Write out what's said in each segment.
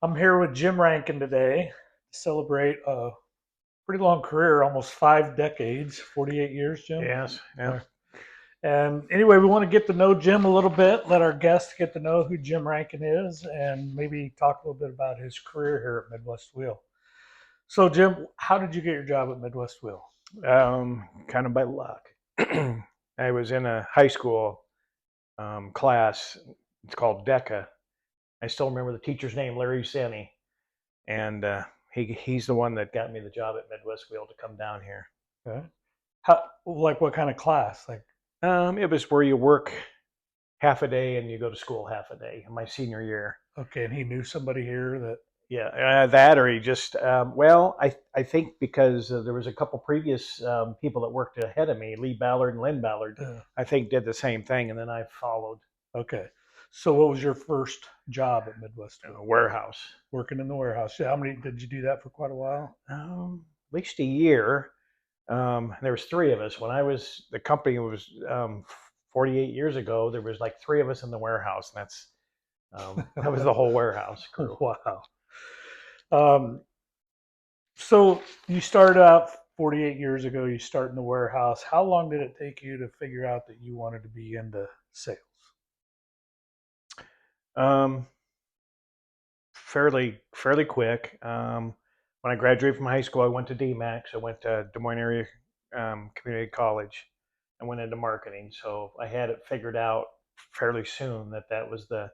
I'm here with Jim Rankin today to celebrate a pretty long career, almost 5 decades, 48 years, Jim. Yes, yeah. Uh, And anyway, we want to get to know Jim a little bit, let our guests get to know who Jim Rankin is, and maybe talk a little bit about his career here at Midwest Wheel. So, Jim, how did you get your job at Midwest Wheel? Kind of by luck. I was in a high school class. It's called DECA. I still remember the teacher's name, Larry Senny, and he's the one that got me the job at Midwest Wheel to come down here. Okay. How, like, what kind of class? Like, It was where you work half a day and you go to school half a day. In my senior year. okay, and he knew somebody here that. Yeah, that or he just I think because there was a couple previous people that worked ahead of me, Lee Ballard and Lynn Ballard, I think did the same thing, and then I followed. Okay. So, what was your first job at Midwest In Wheel? a warehouse. Working in the warehouse. How many did you do that for quite a while? At least a year. There was three of us when the company was 48 years ago. There was like three of us in the warehouse, and that was the whole warehouse crew. Wow. Um, so you started out 48 years ago. You start in the warehouse. How long did it take you to figure out that you wanted to be into sales? Um, fairly quick. When I graduated from high school, I went to DMAX. I went to Des Moines Area Community College. I went into marketing, so I had it figured out fairly soon that was the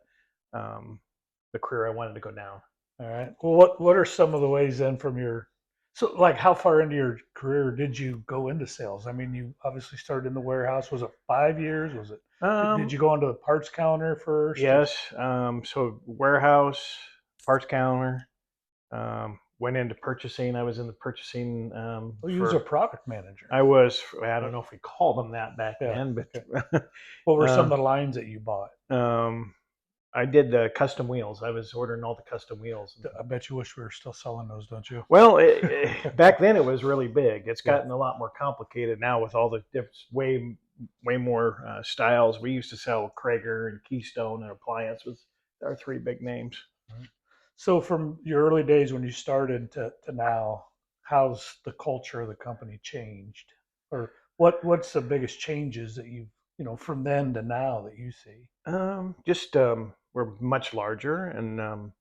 career I wanted to go down. All right. Well, what are some of the ways then from your so like how far into your career did you go into sales? I mean, you obviously started in the warehouse. Was it 5 years? Was it? Did Um, you go onto the parts counter first? Or? yes. So warehouse, parts counter. Went into purchasing. I was in the purchasing Oh, you was a for. product manager. I was. I don't know if we called them that back Yeah. then, Okay. but What were some uh, of the lines that you bought? um, I did the custom wheels. I was ordering all the custom wheels. I bet you wish we were still selling those, don't you? Well, back then it was really big. It's Yeah. gotten a lot more complicated now with all the different, way more styles. We used to sell Krager and Keystone and Appliance was our three big names. So from your early days when you started to now, how's the culture of the company changed? Or what's the biggest changes that from then to now that you see? Just we're much larger, and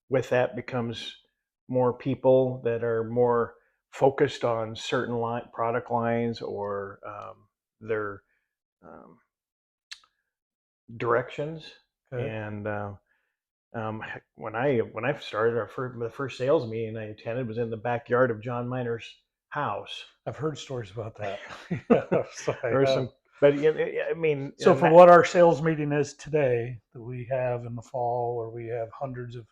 with that becomes more people that are more focused on certain product lines or their um, directions. Okay. And when I started the first sales meeting I attended was in the backyard of John Miner's house. I've heard stories about that. Yeah, so I There was have. some, but I mean, So for what our sales meeting is today, that we have in the fall, where we have hundreds of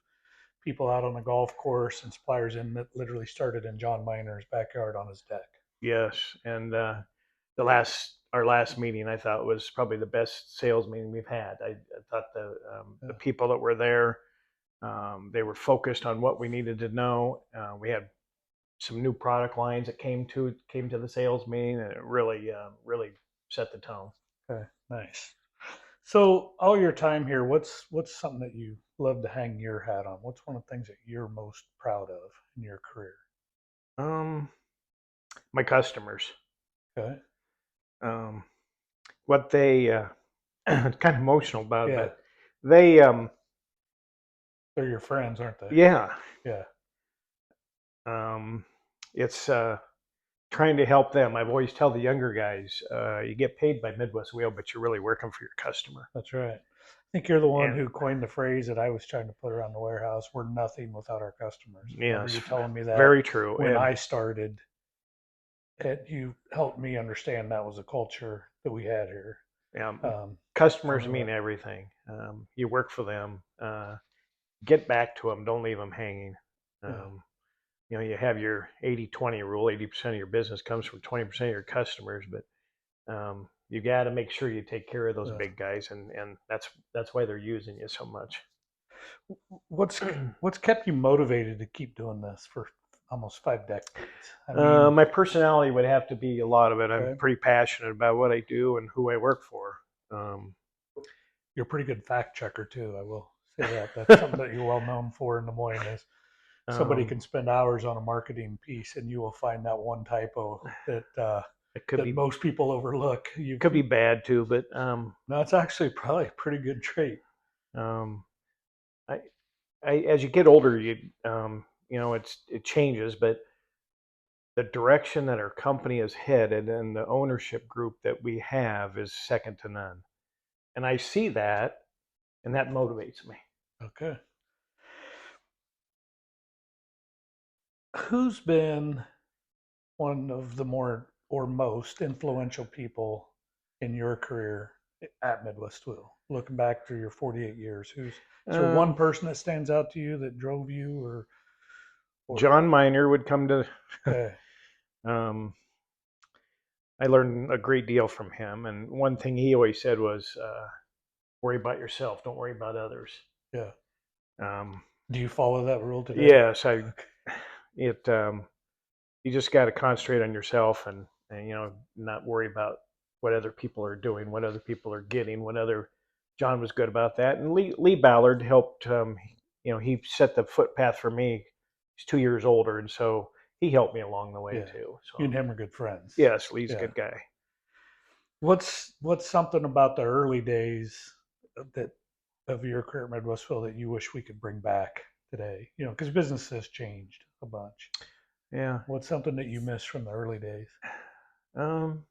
people out on the golf course and suppliers in that literally started in John Miner's backyard on his deck. yes, and our last meeting I thought was probably the best sales meeting we've had. I thought the Yeah. people that were there, they were focused on what we needed to know. We had some new product lines that came to the sales meeting, and it really set the tone. Okay, nice. So all your time here, what's something that you love to hang your hat on? What's one of the things that you're most proud of in your career? Um, my customers, Okay. um, what they it's kind of emotional about it, Yeah. but they They're your friends, aren't they? yeah, Yeah. um, it's trying to help them. I've always tell the younger guys, you get paid by Midwest Wheel, but you're really working for your customer. That's right. I think you're the one And who coined the phrase that I was trying to put around the warehouse. We're nothing without our customers. I remember yes, you telling me that very true. when And I started. You helped me understand that was a culture that we had here. Um, I customers remember mean that. everything. You work for them. Get back to them. Don't leave them hanging. Yeah. Um, you have your 80-20 rule. 80% of your business comes from 20% of your customers, but you got to make sure you take care of those Yeah. big guys, and that's why they're using you so much. What's what's kept you motivated to keep doing this for almost 5 decades? I mean, My personality would have to be a lot of it. I'm okay, pretty passionate about what I do and who I work for. you're a pretty good fact checker too, I will say that. That's something that you're well known for in Des Moines is somebody Um, can spend hours on a marketing piece and you will find that one typo it could that be most people overlook. could be bad too, but No, it's actually probably a pretty good trait. um, I, as you get older, it changes, but the direction that our company is headed and the ownership group that we have is second to none. And I see that, and that motivates me. Okay. Who's been one of the more or most influential people in your career at Midwest Wheel? Looking back through your 48 years, is there one Um, person that stands out to you that drove you or John Miner would come to. okay, um, I learned a great deal from him, and one thing he always said was, "Worry about yourself. Don't worry about others." yeah. Um, Do you follow that rule today? yes, Okay. it. You just got to concentrate on yourself and not worry about what other people are doing, what other people are getting, what other. John was good about that, and Lee Ballard helped. He set the footpath for me. He's 2 years older, and so he helped me along the way Yeah. too. You So and him are good friends. yes, Lee's a Yeah. good guy. What's something about the early days that of your career at Midwestville that you wish we could bring back today? You know, because business has changed a bunch. Yeah. What's something that you miss from the early days? Um,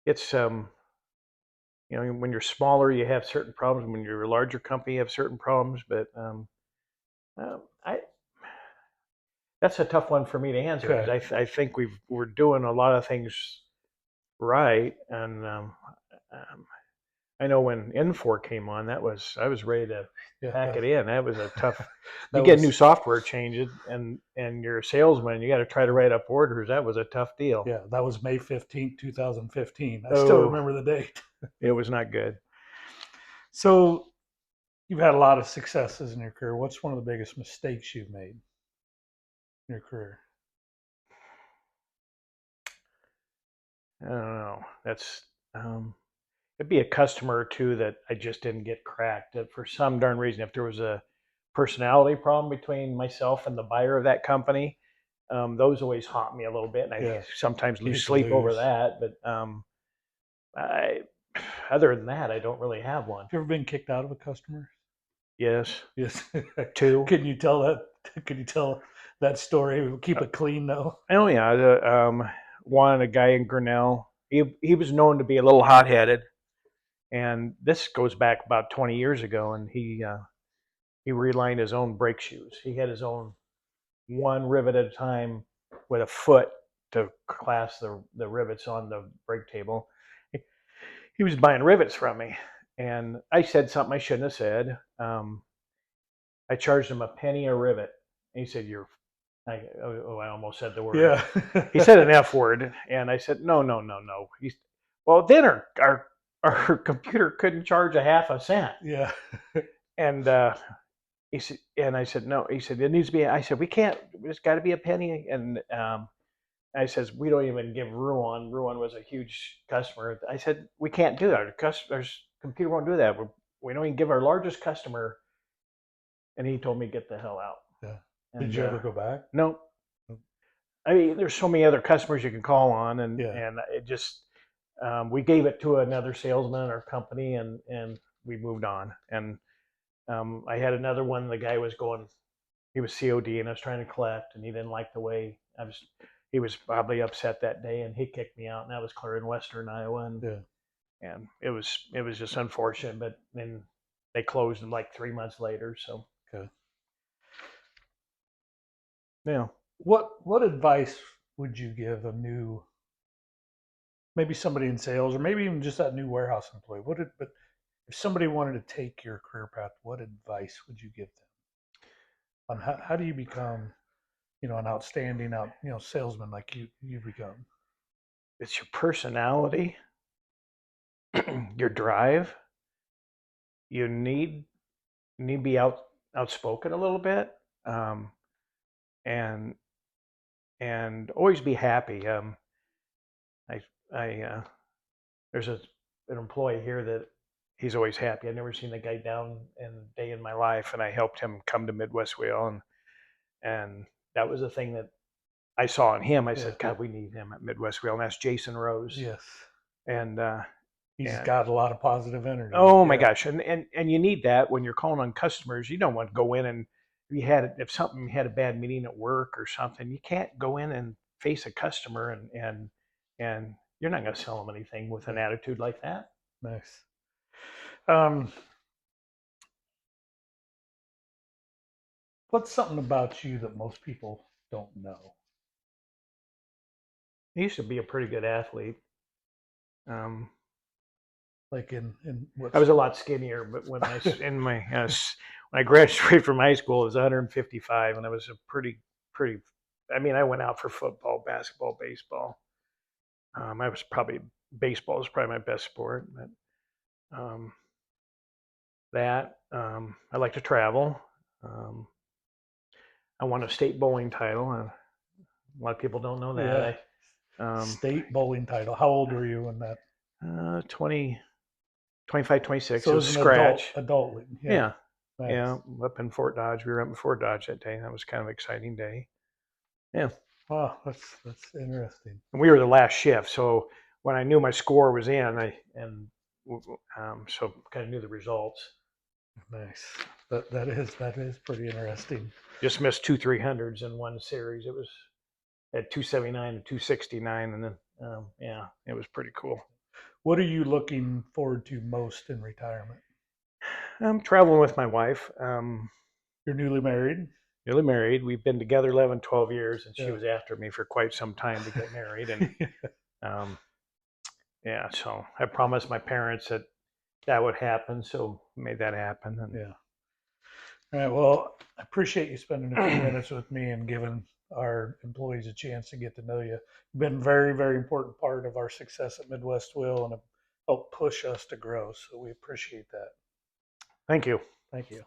it's when you're smaller, you have certain problems. When you're a larger company, you have certain problems. But I that's a tough one for me to answer because Okay. I think we're doing a lot of things right, and I know when N4 came on, I was ready to Yeah. pack it in. That was a tough. You That get new was software changes, and you're a salesman. You got to try to write up orders. That was a tough deal. yeah, that was May 15th, 2015. I still Oh, remember the date. it was not good. So you've had a lot of successes in your career. What's one of the biggest mistakes you've made in your career? I don't know. That's it'd be a customer or two that I just didn't get cracked. That for some darn reason, if there was a personality problem between myself and the buyer of that company, those always haunt me a little bit, and I Yeah, sometimes you lose hate to sleep over lose. that. But I, other than that, I don't really have one. Have you ever been kicked out of a customer? Yes, Yes. two. Can you tell that? Can you tell that story? Keep it clean though. Oh yeah, one a guy in Grinnell. He was known to be a little hot headed, and this goes back about 20 years ago, and he relined his own brake shoes. He had his own one rivet at a time with a foot to clasp the rivets on the brake table. He was buying rivets from me, and I said something I shouldn't have said. I charged him a penny a rivet. And he said, "You're." I almost said the word. Yeah. He said an F word, and I said, "No, no, no, no." Well, then our computer couldn't charge a half a cent, Yeah. and he said, and I said, "No." He said, "It needs to be." I said, "We can't. There's got to be a penny." And I says, "We don't even give Ruan. Ruan was a huge customer." I said, "We can't do that. Our customers computer won't do that. We don't even give our largest customer." And he told me, "Get the hell out." Yeah. Did And you ever go back? no, I mean, there's so many other customers you can call on, and Yeah. it just we gave it to another salesman in our company, and we moved on. And I had another one. The guy was going, he was COD, and I was trying to collect, and he didn't like the way I was. He was probably upset that day, and he kicked me out. And that was clear in Western Iowa, Yeah. and it was just unfortunate. But then they closed like 3 months later. So Okay. yeah, What advice would you give a new, maybe somebody in sales, or maybe even just that new warehouse employee? But if somebody wanted to take your career path, what advice would you give them on how do you become, an outstanding salesman like you've become? it's your personality, your drive. You need to be outspoken a little bit, um, and always be happy. I I there's an employee here that he's always happy. I've never seen the guy down in a day in my life, and I helped him come to Midwest Wheel, and that was the thing that I saw in him. I said, God, we need him at Midwest Wheel, and that's Jason Rose. Yes. And He's got a lot of positive energy. Oh my gosh, and you need that when you're calling on customers. You don't want to go in and if something had a bad meeting at work or something, you can't go in and face a customer and you're not going to sell them anything with an attitude like that. Nice. What's something about you that most people don't know? I used to be a pretty good athlete. Like in what? I was a lot skinnier, but when I when I graduated from high school, I was 155, and I was a pretty. I mean, I went out for football, basketball, baseball. I was probably baseball was probably my best sport, but I like to travel. I won a state bowling title. A lot of people don't know that. Yeah. State bowling title. How old were you when that? 20, 25, 26. So it was an scratch. Adult league. Yeah. Nice. Yeah. Up in Fort Dodge. We were up in Fort Dodge that day. That was kind of an exciting day. Yeah. Wow, that's interesting. And we were the last shift, so when I knew my score was in, so kind of knew the results. Nice. That is pretty interesting. Just missed 2 300s in one series. It was at 279 and 269, and then it was pretty cool. What are you looking forward to most in retirement? I'm traveling with my wife. You're newly married? Newly married. We've been together 11, 12 years, and she was after me for quite some time to get married. And so I promised my parents that would happen, so made that happen. And yeah. All right. Well, I appreciate you spending a few minutes with me and giving our employees a chance to get to know you. You've been a very, very important part of our success at Midwest Wheel and have helped push us to grow. So we appreciate that. Thank you. Thank you.